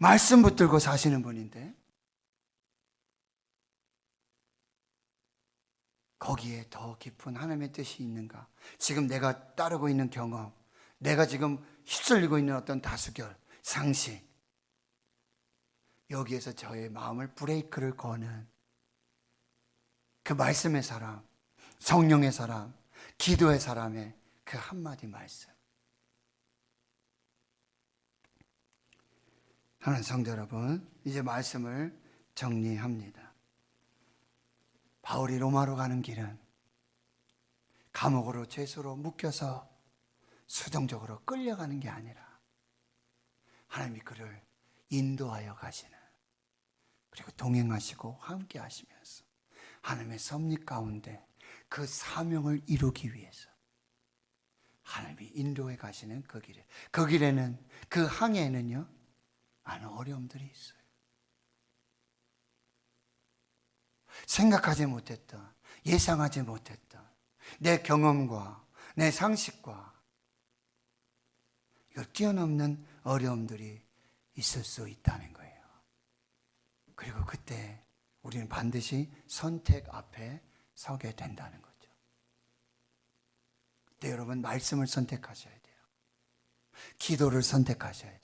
A: 말씀 붙들고 사시는 분인데 거기에 더 깊은 하나님의 뜻이 있는가? 지금 내가 따르고 있는 경험, 내가 지금 휩쓸리고 있는 어떤 다수결, 상식, 여기에서 저의 마음을 브레이크를 거는 그 말씀의 사람, 성령의 사람, 기도의 사람의 그 한마디 말씀. 하나님 성도 여러분, 이제 말씀을 정리합니다. 바울이 로마로 가는 길은 감옥으로 죄수로 묶여서 수동적으로 끌려가는 게 아니라 하나님이 그를 인도하여 가시는, 그리고 동행하시고 함께 하시면서 하나님의 섭리 가운데 그 사명을 이루기 위해서 하나님이 인도해 가시는 그 길에, 그 길에는, 그 항해에는요 많은 어려움들이 있어요. 생각하지 못했던, 예상하지 못했던 내 경험과 내 상식과 이걸 뛰어넘는 어려움들이 있을 수 있다는 거예요. 그리고 그때 우리는 반드시 선택 앞에 서게 된다는 거죠. 그때 여러분 말씀을 선택하셔야 돼요. 기도를 선택하셔야 돼요.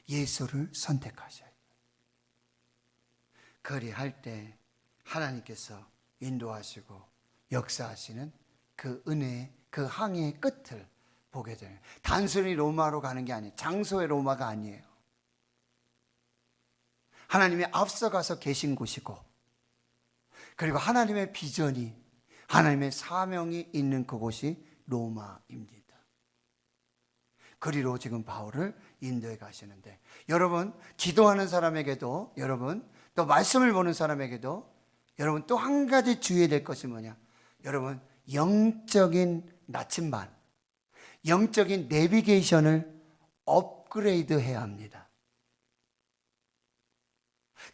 A: 예수를 선택하셔야 돼요. 그리할 때 하나님께서 인도하시고 역사하시는 그 은혜의 그 항해의 끝을 보게 되는, 단순히 로마로 가는 게 아니에요. 장소의 로마가 아니에요. 하나님이 앞서가서 계신 곳이고, 그리고 하나님의 비전이, 하나님의 사명이 있는 그곳이 로마입니다. 그리로 지금 바울을 인도해 가시는데, 여러분 기도하는 사람에게도, 여러분 또 말씀을 보는 사람에게도 여러분 또 한 가지 주의해야 될 것이 뭐냐? 여러분 영적인 나침반, 영적인 내비게이션을 업그레이드 해야 합니다.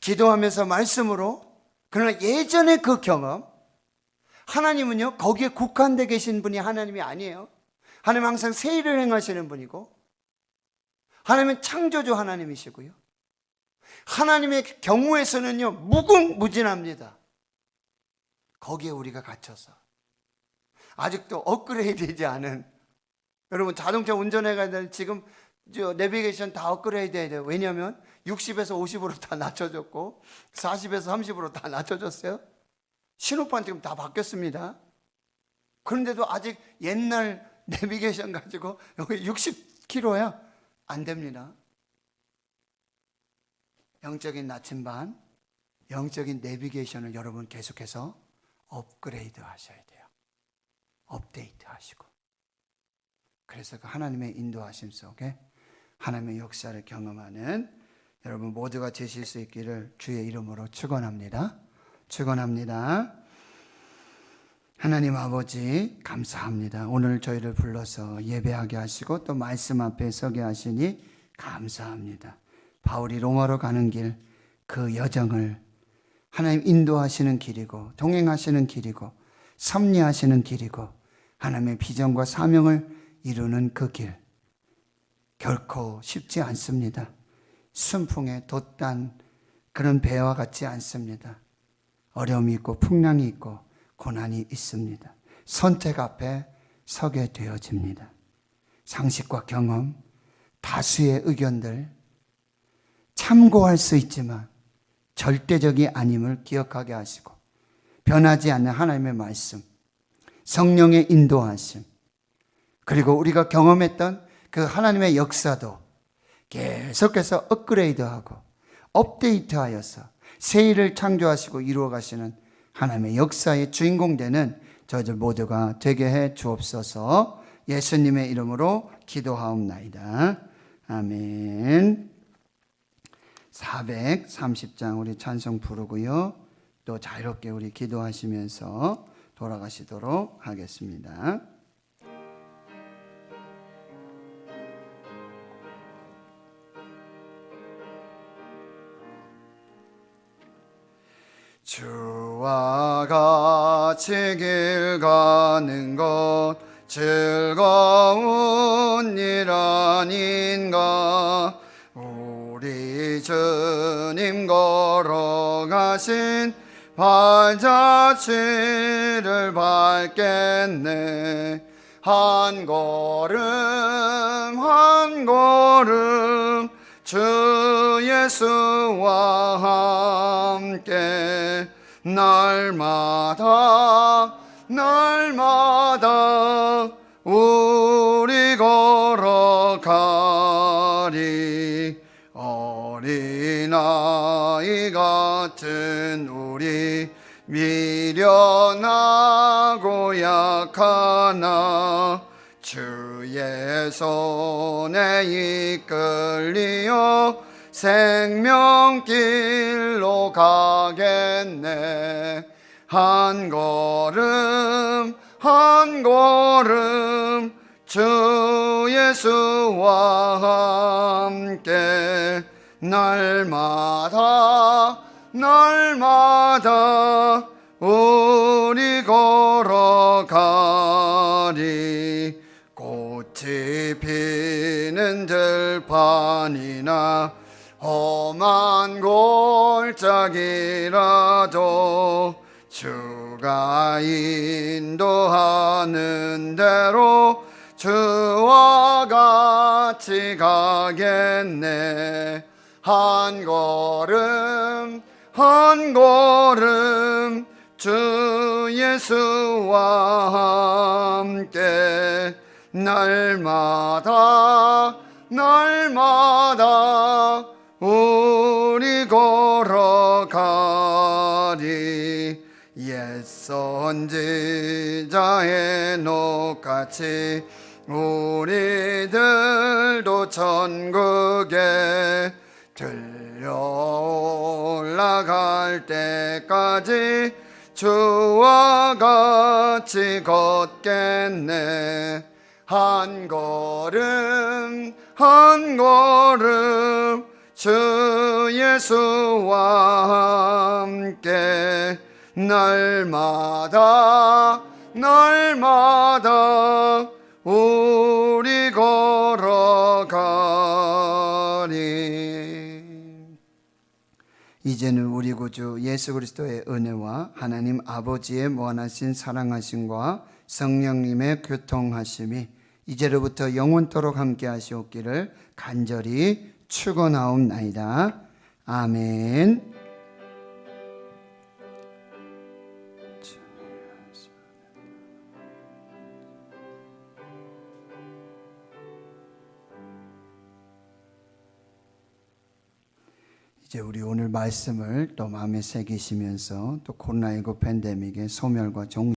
A: 기도하면서 말씀으로, 그러나 예전의 그 경험, 하나님은요 거기에 국한되어 계신 분이 하나님이 아니에요. 하나님은 항상 새 일을 행하시는 분이고, 하나님은 창조주 하나님이시고요, 하나님의 경우에서는요 무궁무진합니다. 거기에 우리가 갇혀서 아직도 업그레이드 되지 않은, 여러분 자동차 운전해가야 될, 지금 내비게이션 다 업그레이드 해야 돼요. 왜냐하면 60에서 50으로 다 낮춰졌고 40에서 30으로 다 낮춰졌어요. 신호판 지금 다 바뀌었습니다. 그런데도 아직 옛날 내비게이션 가지고 여기 60km야 안 됩니다. 영적인 나침반, 영적인 내비게이션을 여러분 계속해서 업그레이드 하셔야 돼요. 업데이트 하시고. 그래서 그 하나님의 인도하심 속에 하나님의 역사를 경험하는 여러분 모두가 되실 수 있기를 주의 이름으로 축원합니다. 축원합니다. 하나님 아버지 감사합니다. 오늘 저희를 불러서 예배하게 하시고 또 말씀 앞에 서게 하시니 감사합니다. 바울이 로마로 가는 길, 그 여정을 하나님 인도하시는 길이고, 동행하시는 길이고, 섭리하시는 길이고, 하나님의 비전과 사명을 이루는 그 길, 결코 쉽지 않습니다. 순풍에 돛단 그런 배와 같지 않습니다. 어려움이 있고 풍랑이 있고 고난이 있습니다. 선택 앞에 서게 되어집니다. 상식과 경험, 다수의 의견들 참고할 수 있지만 절대적이 아님을 기억하게 하시고, 변하지 않는 하나님의 말씀, 성령의 인도하심, 그리고 우리가 경험했던 그 하나님의 역사도 계속해서 업그레이드하고 업데이트하여서 새 일을 창조하시고 이루어 가시는 하나님의 역사의 주인공 되는 저희들 모두가 되게 해 주옵소서. 예수님의 이름으로 기도하옵나이다. 아멘. 430장 우리 찬송 부르고요, 또 자유롭게 우리 기도하시면서 돌아가시도록 하겠습니다. 주와 같이 길 가는 것 즐거운 일 아닌가. 우리 주님 걸어가신 발자취를 밟겠네. 한 걸음 한 걸음 주 예수와 함께 날마다 날마다 우리 걸어가리. 어린아이 같은 우리 미련하고 약하나 주의 손에 이끌리어 생명길로 가겠네. 한 걸음 한 걸음 주 예수와 함께 날마다 날마다 우리 걸어가리. 꽃이 피는 들판이나 험한 골짜기라도 주가 인도하는 대로 주와 같이 가겠네. 한 걸음 한 걸음 주 예수와 함께 날마다 날마다 우리 걸어가리. 옛 선지자의 녹같이 우리들도 천국에 들려 올라갈 때까지 주와 같이 걷겠네. 한 걸음 한 걸음 주 예수와 함께 날마다 날마다 우리 걸어가리. 이제는 우리 구주 예수 그리스도의 은혜와 하나님 아버지의 무한하신 사랑하심과 성령님의 교통하심이 이제로부터 영원토록 함께 하시옵기를 간절히 축원하옵나이다. 아멘. 이제 우리 오늘 말씀을 또 마음에 새기시면서 또 코로나19 팬데믹의 소멸과 종